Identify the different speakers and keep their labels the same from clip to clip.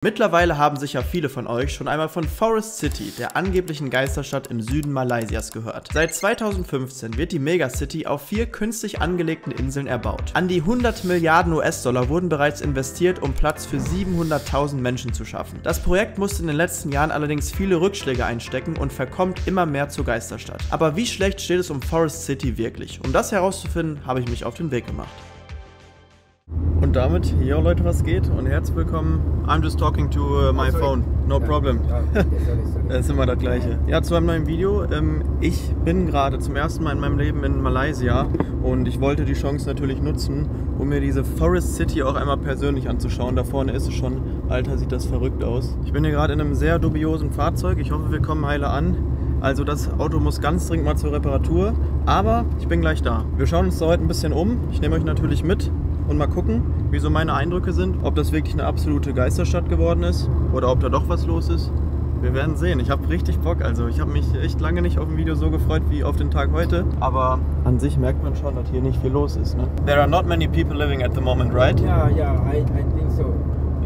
Speaker 1: Mittlerweile haben sicher viele von euch schon einmal von Forest City, der angeblichen Geisterstadt im Süden Malaysias, gehört. Seit 2015 wird die Megacity auf 4 künstlich angelegten Inseln erbaut. An die 100 Milliarden US-Dollar wurden bereits investiert, um Platz für 700.000 Menschen zu schaffen. Das Projekt musste in den letzten Jahren allerdings viele Rückschläge einstecken und verkommt immer mehr zur Geisterstadt. Aber wie schlecht steht es um Forest City wirklich? Um das herauszufinden, habe ich mich auf den Weg gemacht. Und damit, yo Leute, was geht? Und herzlich willkommen. I'm just talking to my phone. No problem. Das ist immer das Gleiche. Ja, zu einem neuen Video. Ich bin gerade zum ersten Mal in meinem Leben in Malaysia und ich wollte die Chance natürlich nutzen, um mir diese Forest City auch einmal persönlich anzuschauen. Da vorne ist es schon. Alter, sieht das verrückt aus. Ich bin hier gerade in einem sehr dubiosen Fahrzeug. Ich hoffe, wir kommen heile an. Also das Auto muss ganz dringend mal zur Reparatur. Aber ich bin gleich da. Wir schauen uns da heute ein bisschen um. Ich nehme euch natürlich mit. Und mal gucken, wie so meine Eindrücke sind, ob das wirklich eine absolute Geisterstadt geworden ist oder ob da doch was los ist. Wir werden sehen. Ich habe richtig Bock. Also ich habe mich echt lange nicht auf ein Video so gefreut wie auf den Tag heute. Aber an sich merkt man schon, dass hier nicht viel los ist. Ne? There are not many people living at the moment, right?
Speaker 2: Yeah, I think so.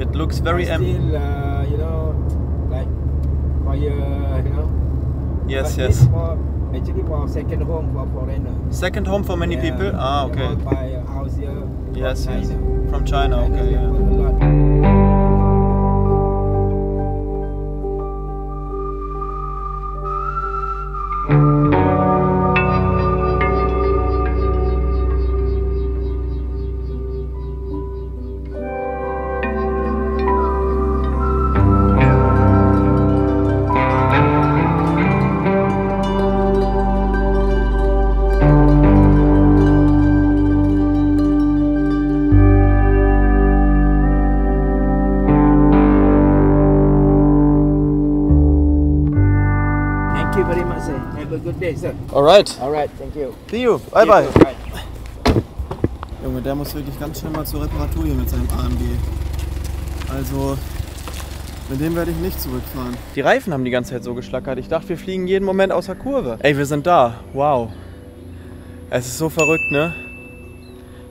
Speaker 1: It looks very empty.
Speaker 2: Still, you know, like fire, you know.
Speaker 1: Yes,
Speaker 2: but
Speaker 1: yes.
Speaker 2: Actually for second home for foreigner.
Speaker 1: Second home for many people? Ah, okay.
Speaker 2: They buy a house here.
Speaker 1: Yes,
Speaker 2: from
Speaker 1: yes.
Speaker 2: China.
Speaker 1: From China, okay. Yeah.
Speaker 2: A lot. Thank you very much, sir. Have a good day, sir.
Speaker 1: Alright.
Speaker 2: Alright, thank you.
Speaker 1: See you. Bye bye.
Speaker 2: Bye.
Speaker 1: Junge, der muss wirklich ganz schnell mal zur Reparatur hier mit seinem AMG. Also, mit dem werde ich nicht zurückfahren. Die Reifen haben die ganze Zeit so geschlackert. Ich dachte, wir fliegen jeden Moment aus der Kurve. Ey, wir sind da. Wow. Es ist so verrückt, ne?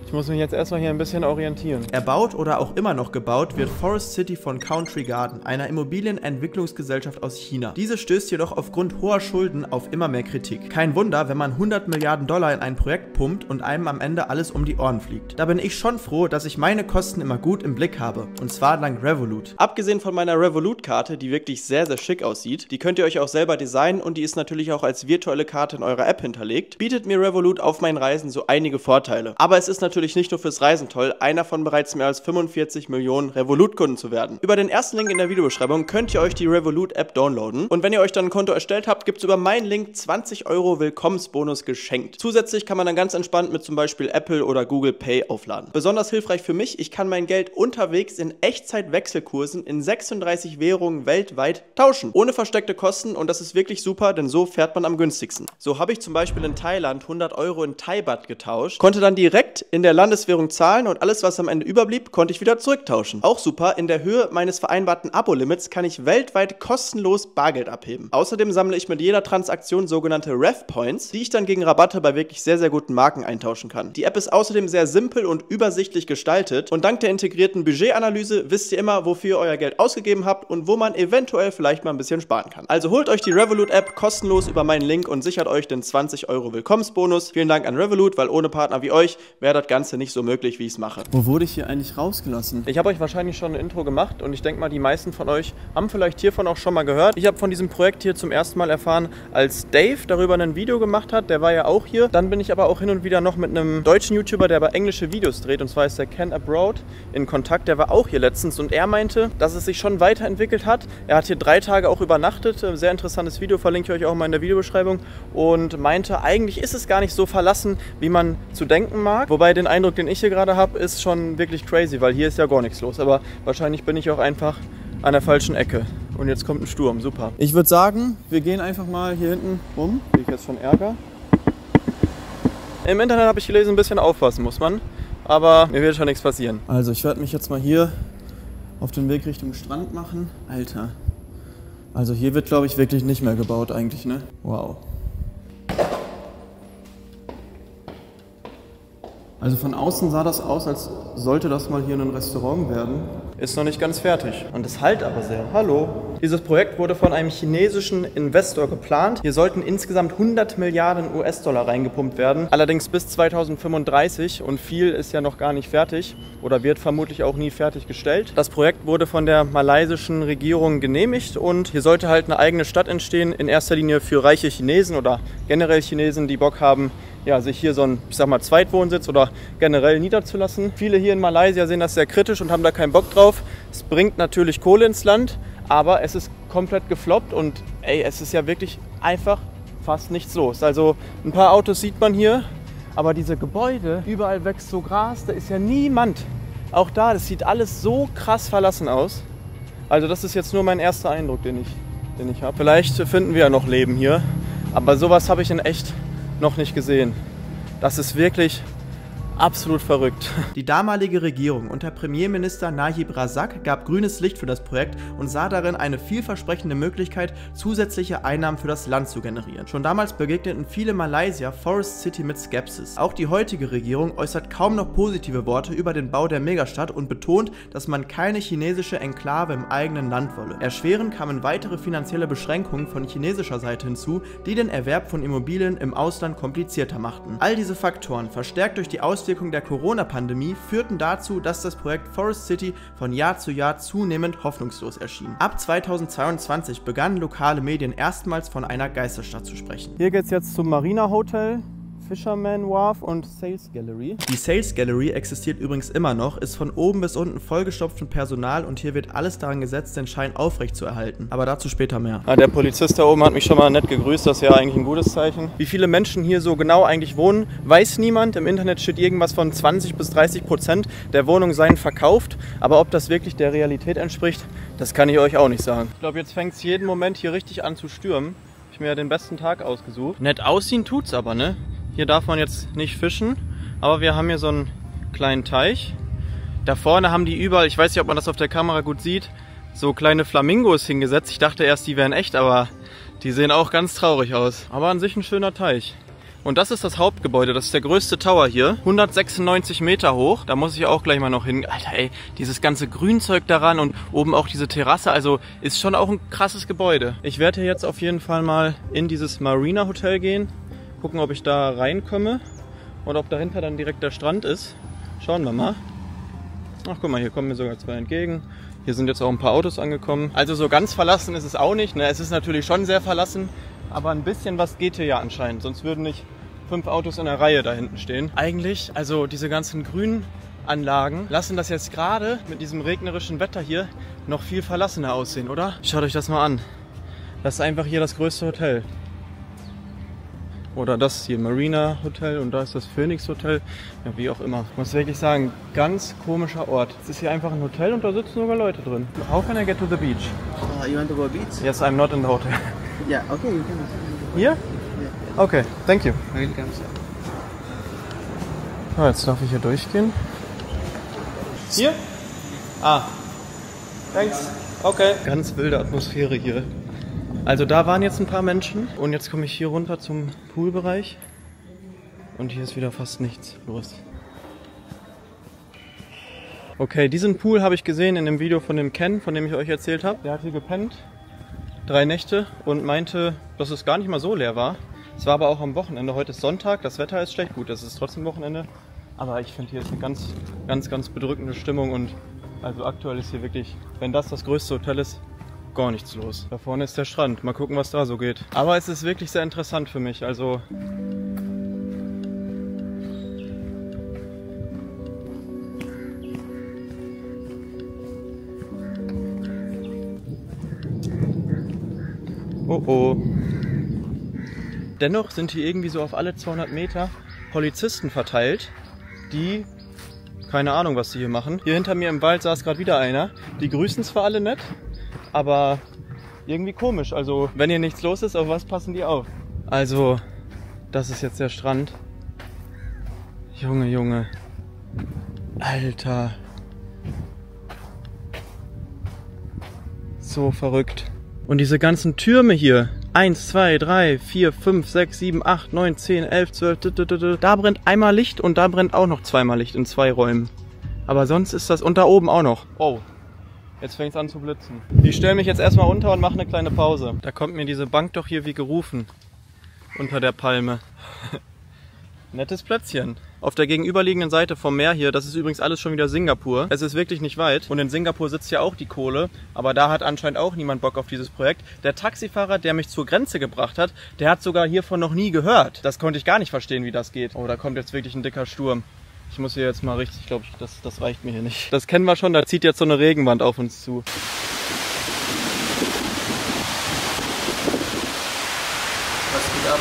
Speaker 1: Ich muss mich jetzt erstmal hier ein bisschen orientieren. Erbaut oder auch immer noch gebaut wird Forest City von Country Garden, einer Immobilienentwicklungsgesellschaft aus China. Diese stößt jedoch aufgrund hoher Schulden auf immer mehr Kritik. Kein Wunder, wenn man 100 Milliarden Dollar in ein Projekt pumpt und einem am Ende alles um die Ohren fliegt. Da bin ich schon froh, dass ich meine Kosten immer gut im Blick habe. Und zwar dank Revolut. Abgesehen von meiner Revolut-Karte, die wirklich sehr, sehr schick aussieht, die könnt ihr euch auch selber designen und die ist natürlich auch als virtuelle Karte in eurer App hinterlegt, bietet mir Revolut auf meinen Reisen so einige Vorteile. Aber es ist natürlich nicht nur fürs Reisen toll, einer von bereits mehr als 45 Millionen Revolut-Kunden zu werden. Über den ersten Link in der Videobeschreibung könnt ihr euch die Revolut-App downloaden und wenn ihr euch dann ein Konto erstellt habt, gibt es über meinen Link 20 € Willkommensbonus geschenkt. Zusätzlich kann man dann ganz entspannt mit zum Beispiel Apple oder Google Pay aufladen. Besonders hilfreich für mich, ich kann mein Geld unterwegs in Echtzeit-Wechselkursen in 36 Währungen weltweit tauschen. Ohne versteckte Kosten und das ist wirklich super, denn so fährt man am günstigsten. So habe ich zum Beispiel in Thailand 100 € in Thai-Baht getauscht, konnte dann direkt in der Landeswährung zahlen und alles, was am Ende überblieb, konnte ich wieder zurücktauschen. Auch super, in der Höhe meines vereinbarten Abo-Limits kann ich weltweit kostenlos Bargeld abheben. Außerdem sammle ich mit jeder Transaktion sogenannte Rev-Points, die ich dann gegen Rabatte bei wirklich sehr, sehr guten Marken eintauschen kann. Die App ist außerdem sehr simpel und übersichtlich gestaltet und dank der integrierten Budgetanalyse wisst ihr immer, wofür ihr euer Geld ausgegeben habt und wo man eventuell vielleicht mal ein bisschen sparen kann. Also holt euch die Revolut-App kostenlos über meinen Link und sichert euch den 20 € Willkommensbonus. Vielen Dank an Revolut, weil ohne Partner wie euch wäre das Ganze nicht so möglich, wie ich es mache. Wo wurde ich hier eigentlich rausgelassen? Ich habe euch wahrscheinlich schon ein Intro gemacht und ich denke mal, die meisten von euch haben vielleicht hiervon auch schon mal gehört. Ich habe von diesem Projekt hier zum ersten Mal erfahren, als Dave darüber ein Video gemacht hat. Der war ja auch hier. Dann bin ich aber auch hin und wieder noch mit einem deutschen YouTuber, der aber englische Videos dreht, und zwar ist der Ken Abroad, in Kontakt. Der war auch hier letztens und er meinte, dass es sich schon weiterentwickelt hat. Er hat hier 3 Tage auch übernachtet. Sehr interessantes Video, verlinke ich euch auch mal in der Videobeschreibung, und meinte, eigentlich ist es gar nicht so verlassen, wie man zu denken mag. Wobei den Eindruck, den ich hier gerade habe, ist schon wirklich crazy, weil hier ist ja gar nichts los. Aber wahrscheinlich bin ich auch einfach an der falschen Ecke. Und jetzt kommt ein Sturm, super. Ich würde sagen, wir gehen einfach mal hier hinten rum. Kriege ich jetzt schon Ärger. Im Internet habe ich gelesen, ein bisschen aufpassen muss man. Aber mir wird schon nichts passieren. Also ich werde mich jetzt mal hier auf den Weg Richtung Strand machen. Alter. Also hier wird, glaube ich, wirklich nicht mehr gebaut eigentlich, ne? Wow. Also von außen sah das aus, als sollte das mal hier ein Restaurant werden. ist noch nicht ganz fertig. Und es halt aber sehr. Hallo. Dieses Projekt wurde von einem chinesischen Investor geplant. Hier sollten insgesamt 100 Milliarden US-Dollar reingepumpt werden. Allerdings bis 2035 und viel ist ja noch gar nicht fertig oder wird vermutlich auch nie fertiggestellt. Das Projekt wurde von der malaysischen Regierung genehmigt und hier sollte halt eine eigene Stadt entstehen, in erster Linie für reiche Chinesen oder generell Chinesen, die Bock haben, ja, sich hier so einen, ich sag mal, Zweitwohnsitz oder generell niederzulassen. Viele hier in Malaysia sehen das sehr kritisch und haben da keinen Bock drauf. Es bringt natürlich Kohle ins Land, aber es ist komplett gefloppt und ey, es ist ja wirklich einfach fast nichts los. Also ein paar Autos sieht man hier, aber diese Gebäude, überall wächst so Gras, da ist ja niemand. Auch da, das sieht alles so krass verlassen aus. Also das ist jetzt nur mein erster Eindruck, den ich habe. Vielleicht finden wir ja noch Leben hier, aber sowas habe ich in echt noch nicht gesehen. Das ist wirklich absolut verrückt. Die damalige Regierung unter Premierminister Najib Razak gab grünes Licht für das Projekt und sah darin eine vielversprechende Möglichkeit, zusätzliche Einnahmen für das Land zu generieren. Schon damals begegneten viele Malaysier Forest City mit Skepsis. Auch die heutige Regierung äußert kaum noch positive Worte über den Bau der Megastadt und betont, dass man keine chinesische Enklave im eigenen Land wolle. Erschwerend kamen weitere finanzielle Beschränkungen von chinesischer Seite hinzu, die den Erwerb von Immobilien im Ausland komplizierter machten. All diese Faktoren, verstärkt durch die Auswirkungen der Corona-Pandemie, führten dazu, dass das Projekt Forest City von Jahr zu Jahr zunehmend hoffnungslos erschien. Ab 2022 begannen lokale Medien erstmals von einer Geisterstadt zu sprechen. Hier geht es jetzt zum Marina Hotel, Fisherman Wharf und Sales Gallery. Die Sales Gallery existiert übrigens immer noch, ist von oben bis unten vollgestopft mit Personal und hier wird alles daran gesetzt, den Schein aufrecht zu erhalten. Aber dazu später mehr. Der Polizist da oben hat mich schon mal nett gegrüßt, das ist ja eigentlich ein gutes Zeichen. Wie viele Menschen hier so genau eigentlich wohnen, weiß niemand. Im Internet steht irgendwas von 20 bis 30% der Wohnungen seien verkauft, aber ob das wirklich der Realität entspricht, das kann ich euch auch nicht sagen. Ich glaube, jetzt fängt es jeden Moment hier richtig an zu stürmen. Ich habe mir ja den besten Tag ausgesucht. Nett aussehen tut's aber, ne? Hier darf man jetzt nicht fischen, aber wir haben hier so einen kleinen Teich. Da vorne haben die überall, ich weiß nicht, ob man das auf der Kamera gut sieht, so kleine Flamingos hingesetzt. Ich dachte erst, die wären echt, aber die sehen auch ganz traurig aus. Aber an sich ein schöner Teich. Und das ist das Hauptgebäude, das ist der größte Tower hier. 196 Meter hoch, da muss ich auch gleich mal noch hin. Alter ey, dieses ganze Grünzeug daran und oben auch diese Terrasse, also ist schon auch ein krasses Gebäude. Ich werde hier jetzt auf jeden Fall mal in dieses Marina Hotel gehen. Gucken, ob ich da reinkomme und ob dahinter dann direkt der Strand ist. Schauen wir mal. Ach, guck mal, hier kommen mir sogar zwei entgegen. Hier sind jetzt auch ein paar Autos angekommen. Also so ganz verlassen ist es auch nicht. Ne? Es ist natürlich schon sehr verlassen, aber ein bisschen was geht hier ja anscheinend. Sonst würden nicht 5 Autos in der Reihe da hinten stehen. Eigentlich, also diese ganzen Grünanlagen lassen das jetzt gerade mit diesem regnerischen Wetter hier noch viel verlassener aussehen, oder? Schaut euch das mal an. Das ist einfach hier das größte Hotel. Oder das hier Marina Hotel und da ist das Phoenix Hotel. Ja, wie auch immer. Ich muss wirklich sagen, ganz komischer Ort. Es ist hier einfach ein Hotel und da sitzen sogar Leute drin. How can I get to the beach?
Speaker 3: You want to go beach?
Speaker 1: Yes, I'm not in the hotel.
Speaker 3: Yeah, okay, you can.
Speaker 1: Hier?
Speaker 3: Yeah.
Speaker 1: Okay, thank you.
Speaker 3: Welcome, sir.
Speaker 1: So, jetzt darf ich hier durchgehen. Hier? Ah. Thanks. Okay. Ganz wilde Atmosphäre hier. Also da waren jetzt ein paar Menschen und jetzt komme ich hier runter zum Poolbereich und hier ist wieder fast nichts los. Okay, diesen Pool habe ich gesehen in dem Video von dem Ken, von dem ich euch erzählt habe. Der hat hier gepennt, 3 Nächte und meinte, dass es gar nicht mal so leer war. Es war aber auch am Wochenende, heute ist Sonntag, das Wetter ist schlecht, gut, es ist trotzdem Wochenende. Aber ich finde hier ist eine ganz bedrückende Stimmung und also aktuell ist hier wirklich, wenn das größte Hotel ist, gar nichts los. Da vorne ist der Strand. Mal gucken, was da so geht. Aber es ist wirklich sehr interessant für mich. Also oh. Dennoch sind hier irgendwie so auf alle 200 Meter Polizisten verteilt, die keine Ahnung, was die hier machen. Hier hinter mir im Wald saß gerade wieder einer. Die grüßen zwar alle nett, aber irgendwie komisch. Also, wenn hier nichts los ist, auf was passen die auf? Also, das ist jetzt der Strand. Junge. Alter. So verrückt. Und diese ganzen Türme hier. 1, 2, 3, 4, 5, 6, 7, 8, 9, 10, 11, 12. Da brennt einmal Licht und da brennt auch noch zweimal Licht in 2 Räumen. Aber sonst ist das... Und da oben auch noch. Oh, Jetzt fängt es an zu blitzen. Ich stelle mich jetzt erstmal unter und mache eine kleine Pause. Da kommt mir diese Bank doch hier wie gerufen. Unter der Palme. Nettes Plätzchen. Auf der gegenüberliegenden Seite vom Meer hier, das ist übrigens alles schon wieder Singapur. Es ist wirklich nicht weit. Und in Singapur sitzt ja auch die Kohle. Aber da hat anscheinend auch niemand Bock auf dieses Projekt. Der Taxifahrer, der mich zur Grenze gebracht hat, der hat sogar hiervon noch nie gehört. Das konnte ich gar nicht verstehen, wie das geht. Oh, da kommt jetzt wirklich ein dicker Sturm. Ich muss hier jetzt mal richtig, ich glaube, das reicht mir hier nicht. Das kennen wir schon, da zieht jetzt so eine Regenwand auf uns zu. Was geht ab?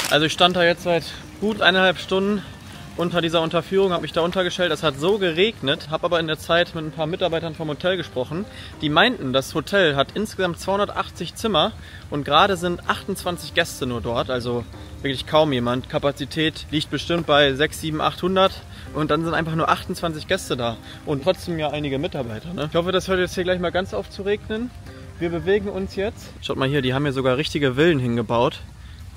Speaker 1: Also ich stand da jetzt seit gut 1,5 Stunden unter dieser Unterführung, habe mich da untergestellt. Es hat so geregnet, habe aber in der Zeit mit ein paar Mitarbeitern vom Hotel gesprochen. Die meinten, das Hotel hat insgesamt 280 Zimmer und gerade sind 28 Gäste nur dort, also wirklich kaum jemand. Kapazität liegt bestimmt bei 600, 700, 800 und dann sind einfach nur 28 Gäste da und trotzdem ja einige Mitarbeiter. Ne? Ich hoffe, das hört jetzt hier gleich mal ganz auf zu regnen. Wir bewegen uns jetzt. Schaut mal hier, die haben hier sogar richtige Villen hingebaut.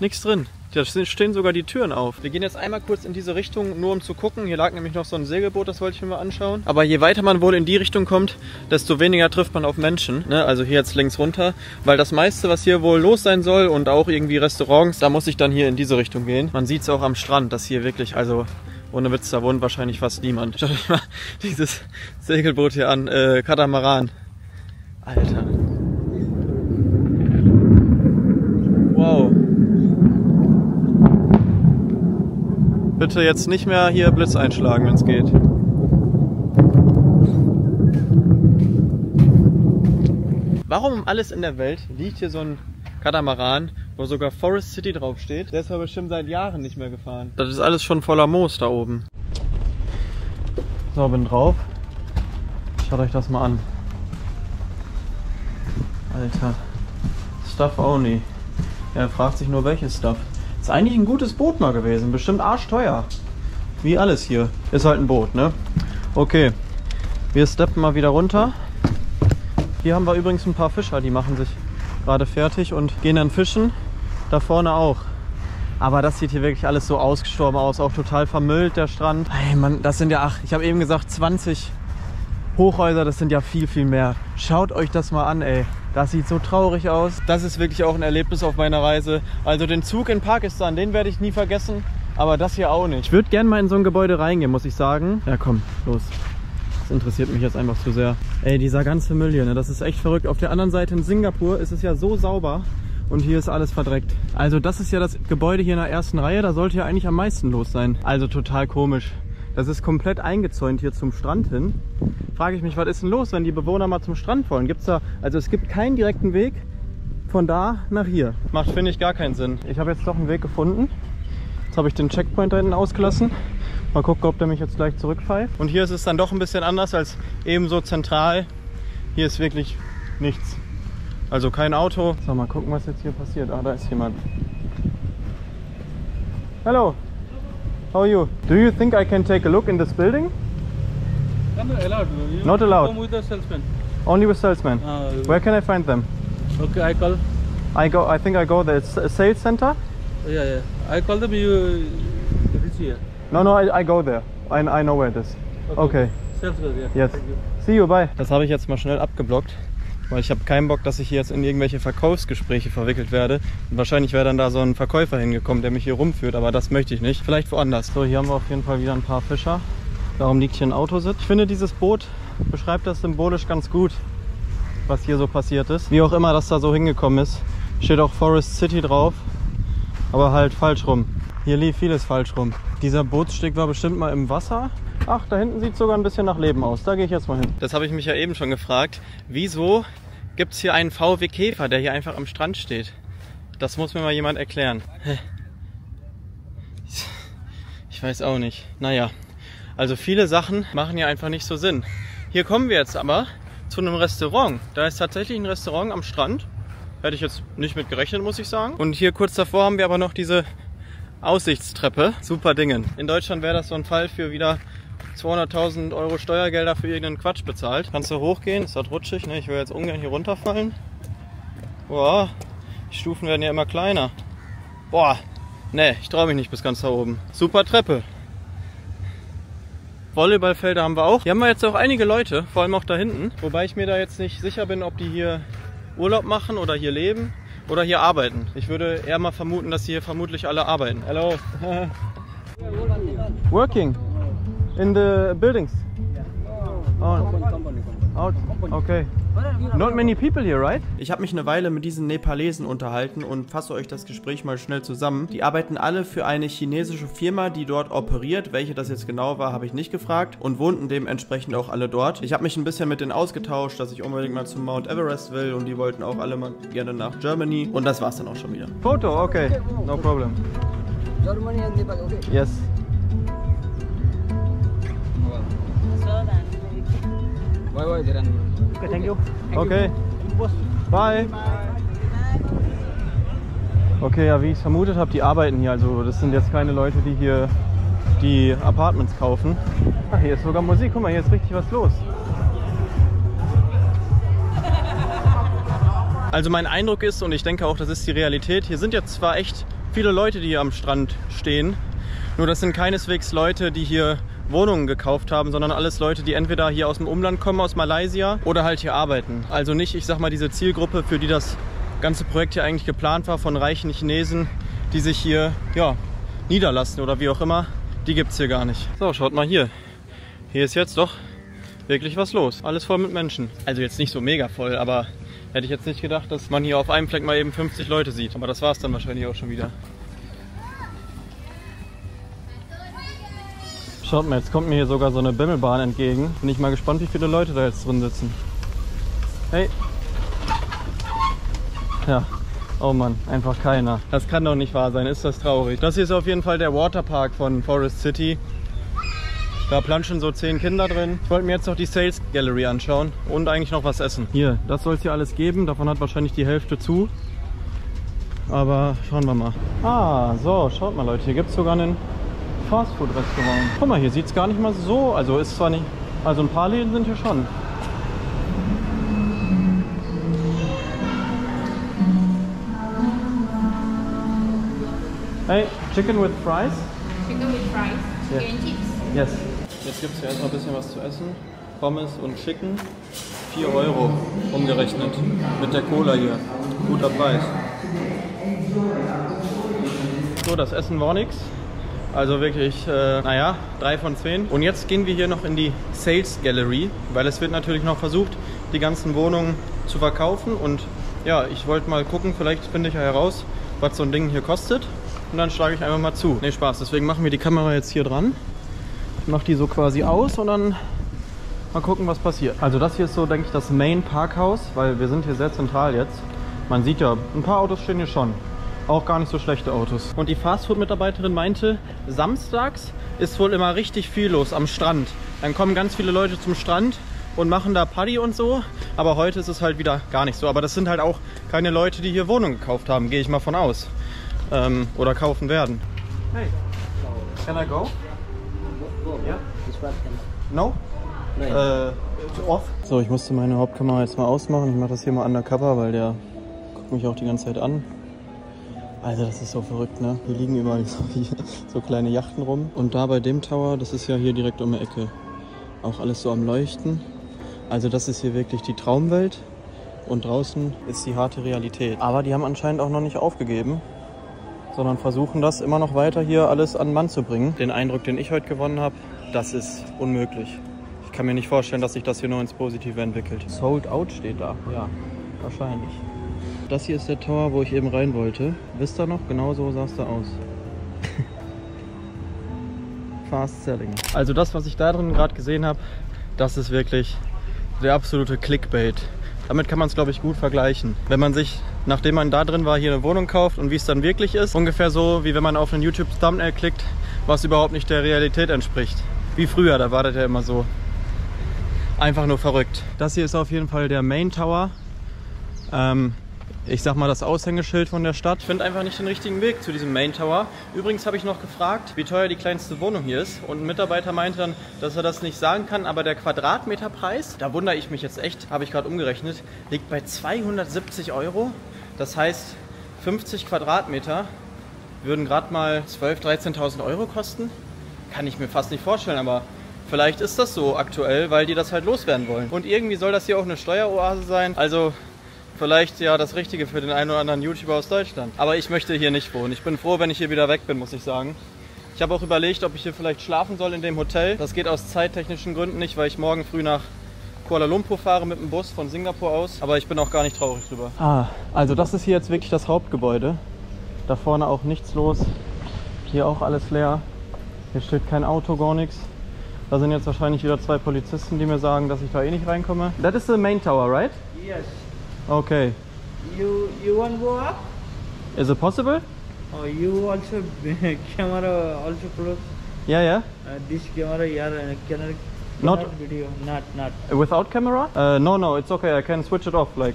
Speaker 1: Nichts drin. Da stehen sogar die Türen auf. Wir gehen jetzt einmal kurz in diese Richtung, nur um zu gucken. Hier lag nämlich noch so ein Segelboot, das wollte ich mir mal anschauen. Aber je weiter man wohl in die Richtung kommt, desto weniger trifft man auf Menschen. Ne? Also hier jetzt links runter. Weil das meiste, was hier wohl los sein soll und auch irgendwie Restaurants, da muss ich dann hier in diese Richtung gehen. Man sieht es auch am Strand, dass hier wirklich, also ohne Witz, da wohnt wahrscheinlich fast niemand. Schaut euch mal dieses Segelboot hier an, Katamaran. Alter. Wow. Bitte jetzt nicht mehr hier Blitz einschlagen, wenn es geht. Warum um alles in der Welt liegt hier so ein Katamaran, wo sogar Forest City draufsteht? Der ist aber bestimmt seit Jahren nicht mehr gefahren. Das ist alles schon voller Moos da oben. So, bin drauf. Schaut euch das mal an. Alter. Stuff only. Ja, er fragt sich nur, welches Stuff. Ist eigentlich ein gutes Boot mal gewesen. Bestimmt arschteuer. Wie alles hier. Ist halt ein Boot, ne? Okay. Wir steppen mal wieder runter. Hier haben wir übrigens ein paar Fischer, die machen sich gerade fertig und gehen dann fischen. Da vorne auch. Aber das sieht hier wirklich alles so ausgestorben aus. Auch total vermüllt, der Strand. Ey, Mann, das sind ja, ach, ich habe eben gesagt 20 Hochhäuser. Das sind ja viel, viel mehr. Schaut euch das mal an, ey. Das sieht so traurig aus. Das ist wirklich auch ein Erlebnis auf meiner Reise. Also den Zug in Pakistan, den werde ich nie vergessen. Aber das hier auch nicht. Ich würde gerne mal in so ein Gebäude reingehen, muss ich sagen. Ja komm, los. Das interessiert mich jetzt einfach zu sehr. Ey, dieser ganze Müll hier, ne, das ist echt verrückt. Auf der anderen Seite in Singapur ist es ja so sauber. Und hier ist alles verdreckt. Also das ist ja das Gebäude hier in der ersten Reihe. Da sollte ja eigentlich am meisten los sein. Also total komisch. Das ist komplett eingezäunt hier zum Strand hin. Frage ich mich, was ist denn los, wenn die Bewohner mal zum Strand wollen? Gibt's da, also es gibt keinen direkten Weg von da nach hier. Macht, finde ich, gar keinen Sinn. Ich habe jetzt doch einen Weg gefunden. Jetzt habe ich den Checkpoint da hinten ausgelassen. Mal gucken, ob der mich jetzt gleich zurückpfeift. Und hier ist es dann doch ein bisschen anders als ebenso zentral. Hier ist wirklich nichts. Also kein Auto. So, mal gucken, was jetzt hier passiert. Ah, da ist jemand. Hello. How are you? Do you think I can take a look in this building?
Speaker 4: Not allowed.
Speaker 1: Not allowed.
Speaker 4: Come with the salesman.
Speaker 1: Only with salesmen. Where can I find them?
Speaker 4: Okay, I call.
Speaker 1: I think I go there. It's a sales center?
Speaker 4: Yeah. I call them. You reach here.
Speaker 1: No, I go there. I know where it is. Okay.
Speaker 4: Sales girl, yeah.
Speaker 1: Yes.
Speaker 4: Thank you.
Speaker 1: See you, bye. Das habe ich jetzt mal schnell abgeblockt. Weil ich habe keinen Bock, dass ich hier jetzt in irgendwelche Verkaufsgespräche verwickelt werde. Und wahrscheinlich wäre dann da so ein Verkäufer hingekommen, der mich hier rumführt, aber das möchte ich nicht. Vielleicht woanders. So, hier haben wir auf jeden Fall wieder ein paar Fischer. Darum liegt hier ein Autositz. Ich finde, dieses Boot beschreibt das symbolisch ganz gut, was hier so passiert ist. Wie auch immer das da so hingekommen ist. Steht auch Forest City drauf, aber halt falsch rum. Hier lief vieles falsch rum. Dieser Bootssteg war bestimmt mal im Wasser. Ach, da hinten sieht es sogar ein bisschen nach Leben aus. Da gehe ich jetzt mal hin. Das habe ich mich ja eben schon gefragt. Wieso gibt es hier einen VW Käfer, der hier einfach am Strand steht? Das muss mir mal jemand erklären. Ich weiß auch nicht. Naja, also viele Sachen machen ja einfach nicht so Sinn. Hier kommen wir jetzt aber zu einem Restaurant. Da ist tatsächlich ein Restaurant am Strand. Hätte ich jetzt nicht mit gerechnet, muss ich sagen. Und hier kurz davor haben wir aber noch diese Aussichtstreppe. Super Dingen. In Deutschland wäre das so ein Fall für wieder 200.000 Euro Steuergelder für irgendeinen Quatsch bezahlt. Kannst du hochgehen, ist das rutschig, ne? Ich will jetzt ungern hier runterfallen. Boah, die Stufen werden ja immer kleiner. Boah, Ne, ich traue mich nicht bis ganz da oben. Super Treppe. Volleyballfelder haben wir auch. Hier haben wir jetzt auch einige Leute, vor allem auch da hinten. Wobei ich mir da jetzt nicht sicher bin, ob die hier Urlaub machen oder hier leben oder hier arbeiten. Ich würde eher mal vermuten, dass sie hier vermutlich alle arbeiten. Hello. Working in the buildings. Oh. Okay. Not many people here, right? Ich habe mich eine Weile mit diesen Nepalesen unterhalten und fasse euch das Gespräch mal schnell zusammen. Die arbeiten alle für eine chinesische Firma, die dort operiert. Welche das jetzt genau war, habe ich nicht gefragt und wohnten dementsprechend auch alle dort. Ich habe mich ein bisschen mit denen ausgetauscht, dass ich unbedingt mal zum Mount Everest will und die wollten auch alle mal gerne nach Germany. Und das war's dann auch schon wieder. Foto, okay. No problem.
Speaker 2: Germany and Nepal, okay?
Speaker 1: Yes.
Speaker 2: Bye,
Speaker 1: Okay, thank you. Okay. Bye. Okay, ja, wie ich es vermutet habe, die arbeiten hier. Also das sind jetzt keine Leute, die hier die Apartments kaufen. Ach, hier ist sogar Musik. Guck mal, hier ist richtig was los. Also mein Eindruck ist, und ich denke auch, das ist die Realität, hier sind jetzt zwar echt viele Leute, die hier am Strand stehen, nur das sind keineswegs Leute, die hier Wohnungen gekauft haben, sondern alles Leute, die entweder hier aus dem Umland kommen, aus Malaysia, oder halt hier arbeiten. Also nicht, ich sag mal, diese Zielgruppe, für die das ganze Projekt hier eigentlich geplant war, von reichen Chinesen, die sich hier, ja, niederlassen oder wie auch immer, die gibt's hier gar nicht. So, schaut mal hier. Hier ist jetzt doch wirklich was los. Alles voll mit Menschen. Also jetzt nicht so mega voll, aber hätte ich jetzt nicht gedacht, dass man hier auf einem Fleck mal eben 50 Leute sieht. Aber das war's dann wahrscheinlich auch schon wieder. Schaut mal, jetzt kommt mir hier sogar so eine Bimmelbahn entgegen. Bin ich mal gespannt, wie viele Leute da jetzt drin sitzen. Hey! Ja, oh Mann, einfach keiner. Das kann doch nicht wahr sein, ist das traurig. Das hier ist auf jeden Fall der Waterpark von Forest City. Da planschen so 10 Kinder drin. Ich wollte mir jetzt noch die Sales Gallery anschauen und eigentlich noch was essen. Hier, das soll es hier alles geben. Davon hat wahrscheinlich die Hälfte zu. Aber schauen wir mal. Ah, so, schaut mal Leute, hier gibt es sogar einen Fastfood-Restaurant. Guck mal, hier sieht es gar nicht mal so, also ist zwar nicht, also ein paar Läden sind hier schon. Hey, chicken with fries?
Speaker 5: Chicken with fries,
Speaker 1: Yeah.
Speaker 5: chicken and chips.
Speaker 1: Yes. Jetzt gibt es hier erstmal ein bisschen was zu essen. Pommes und Chicken. 4 € umgerechnet. Mit der Cola hier. Guter Preis. So, das Essen war nix. Also wirklich, naja, 3 von 10. Und jetzt gehen wir hier noch in die Sales Gallery, weil es wird natürlich noch versucht, die ganzen Wohnungen zu verkaufen. Und ja, ich wollte mal gucken, vielleicht finde ich ja heraus, was so ein Ding hier kostet. Und dann schlage ich einfach mal zu. Nee, Spaß. Deswegen machen wir die Kamera jetzt hier dran. Ich mache die so quasi aus und dann mal gucken, was passiert. Also das hier ist so, denke ich, das Main Parkhaus, weil wir sind hier sehr zentral jetzt. Man sieht ja, ein paar Autos stehen hier schon. Auch gar nicht so schlechte Autos. Und die Fastfood-Mitarbeiterin meinte, samstags ist wohl immer richtig viel los am Strand. Dann kommen ganz viele Leute zum Strand und machen da Party und so. Aber heute ist es halt wieder gar nicht so. Aber das sind halt auch keine Leute, die hier Wohnungen gekauft haben, gehe ich mal von aus. Oder kaufen werden. Hey, can I go? Yeah? No? Off. So, ich musste meine Hauptkamera jetzt mal ausmachen. Ich mache das hier mal undercover, weil der guckt mich auch die ganze Zeit an. Alter, das ist so verrückt, ne? Hier liegen überall so kleine Yachten rum. Und da bei dem Tower, das ist ja hier direkt um die Ecke. Auch alles so am Leuchten. Also das ist hier wirklich die Traumwelt. Und draußen ist die harte Realität. Aber die haben anscheinend auch noch nicht aufgegeben, sondern versuchen das immer noch weiter hier alles an den Mann zu bringen. Den Eindruck, den ich heute gewonnen habe, das ist unmöglich. Ich kann mir nicht vorstellen, dass sich das hier noch ins Positive entwickelt. Sold out steht da, ja, wahrscheinlich. Das hier ist der Tower, wo ich eben rein wollte. Wisst ihr noch? Genau so sah es da aus. Fast Selling. Also das, was ich da drin gerade gesehen habe, das ist wirklich der absolute Clickbait. Damit kann man es, glaube ich, gut vergleichen. Wenn man sich, nachdem man da drin war, hier eine Wohnung kauft und wie es dann wirklich ist, ungefähr so, wie wenn man auf einen YouTube-Thumbnail klickt, was überhaupt nicht der Realität entspricht. Wie früher, da war das ja immer so. Einfach nur verrückt. Das hier ist auf jeden Fall der Main Tower. Ich sag mal das Aushängeschild von der Stadt. Ich finde einfach nicht den richtigen Weg zu diesem Main Tower. Übrigens habe ich noch gefragt, wie teuer die kleinste Wohnung hier ist. Und ein Mitarbeiter meinte dann, dass er das nicht sagen kann, aber der Quadratmeterpreis, da wundere ich mich jetzt echt, habe ich gerade umgerechnet, liegt bei 270 €. Das heißt 50 Quadratmeter würden gerade mal 12.000, 13.000 Euro kosten. Kann ich mir fast nicht vorstellen, aber vielleicht ist das so aktuell, weil die das halt loswerden wollen. Und irgendwie soll das hier auch eine Steueroase sein. Also vielleicht ja das Richtige für den einen oder anderen YouTuber aus Deutschland. Aber ich möchte hier nicht wohnen. Ich bin froh, wenn ich hier wieder weg bin, muss ich sagen. Ich habe auch überlegt, ob ich hier vielleicht schlafen soll in dem Hotel. Das geht aus zeittechnischen Gründen nicht, weil ich morgen früh nach Kuala Lumpur fahre mit dem Bus von Singapur aus. Aber ich bin auch gar nicht traurig drüber. Also das ist hier jetzt wirklich das Hauptgebäude. Da vorne auch nichts los. Hier auch alles leer. Hier steht kein Auto, gar nichts. Da sind jetzt wahrscheinlich wieder 2 Polizisten, die mir sagen, dass ich da eh nicht reinkomme. That is the main tower, right?
Speaker 3: Yes.
Speaker 1: Okay.
Speaker 3: You want to go up?
Speaker 1: Is it possible?
Speaker 3: Oh, you also camera also close.
Speaker 1: Yeah, yeah.
Speaker 3: This camera, yeah,
Speaker 1: Not
Speaker 3: video, not.
Speaker 1: Without camera? No, it's okay. I can switch it off, like.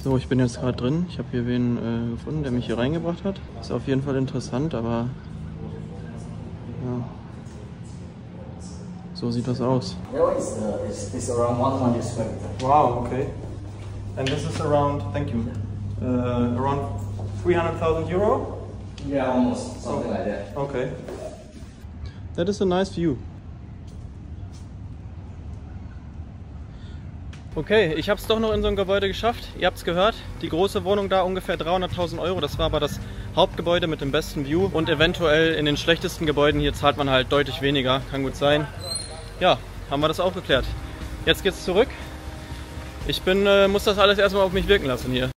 Speaker 1: So, ich bin jetzt gerade drin. Ich habe hier wen gefunden, der mich hier reingebracht hat. Ist auf jeden Fall interessant, aber ja. So sieht das aus.
Speaker 2: It's around 100 square meter.
Speaker 1: Wow, okay. And this is around, thank you, around 300,000 euro?
Speaker 2: Yeah, almost something like that.
Speaker 1: Okay. That is a nice view. Okay, ich habe es doch noch in so ein Gebäude geschafft. Ihr habt es gehört, die große Wohnung da ungefähr 300.000 Euro. Das war aber das Hauptgebäude mit dem besten View. Und eventuell in den schlechtesten Gebäuden hier zahlt man halt deutlich weniger. Kann gut sein. Ja, haben wir das auch geklärt. Jetzt geht's zurück. Ich muss das alles erstmal auf mich wirken lassen hier.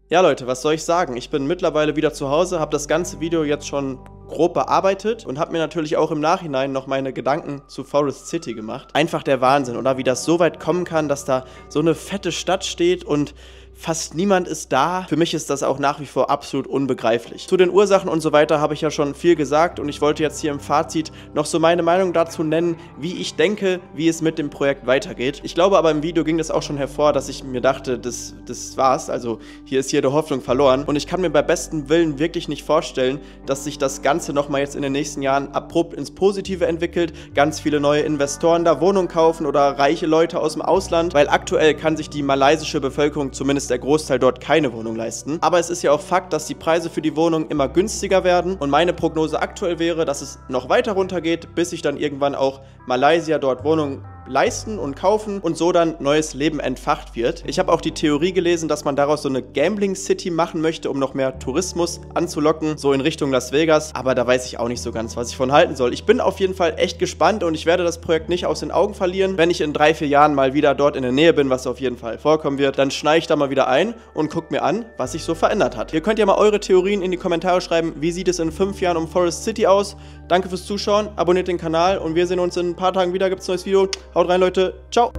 Speaker 1: Ja Leute, was soll ich sagen? Ich bin mittlerweile wieder zu Hause, habe das ganze Video jetzt schon grob bearbeitet und habe mir natürlich auch im Nachhinein noch meine Gedanken zu Forest City gemacht. Einfach der Wahnsinn, oder wie das so weit kommen kann, dass da so eine fette Stadt steht und fast niemand ist da. Für mich ist das auch nach wie vor absolut unbegreiflich. Zu den Ursachen und so weiter habe ich ja schon viel gesagt und ich wollte jetzt hier im Fazit noch so meine Meinung dazu nennen, wie ich denke, wie es mit dem Projekt weitergeht. Ich glaube aber im Video ging das auch schon hervor, dass ich mir dachte, das war's. Also hier ist jede Hoffnung verloren und ich kann mir bei bestem Willen wirklich nicht vorstellen, dass sich das Ganze nochmal jetzt in den nächsten Jahren abrupt ins Positive entwickelt, ganz viele neue Investoren da Wohnungen kaufen oder reiche Leute aus dem Ausland, weil aktuell kann sich die malaysische Bevölkerung zumindest der Großteil dort keine Wohnung leisten. Aber es ist ja auch Fakt, dass die Preise für die Wohnung immer günstiger werden und meine Prognose aktuell wäre, dass es noch weiter runtergeht, bis sich dann irgendwann auch Malaysia dort Wohnungen leisten und kaufen und so dann neues Leben entfacht wird. Ich habe auch die Theorie gelesen, dass man daraus so eine Gambling City machen möchte, um noch mehr Tourismus anzulocken, so in Richtung Las Vegas, aber da weiß ich auch nicht so ganz, was ich von halten soll. Ich bin auf jeden Fall echt gespannt und ich werde das Projekt nicht aus den Augen verlieren. Wenn ich in 3, 4 Jahren mal wieder dort in der Nähe bin, was auf jeden Fall vorkommen wird, dann schneide ich da mal wieder ein und gucke mir an, was sich so verändert hat. Ihr könnt ja mal eure Theorien in die Kommentare schreiben, wie sieht es in 5 Jahren um Forest City aus. Danke fürs Zuschauen, abonniert den Kanal und wir sehen uns in ein paar Tagen wieder, gibt es ein neues Video. Haut rein, Leute. Ciao.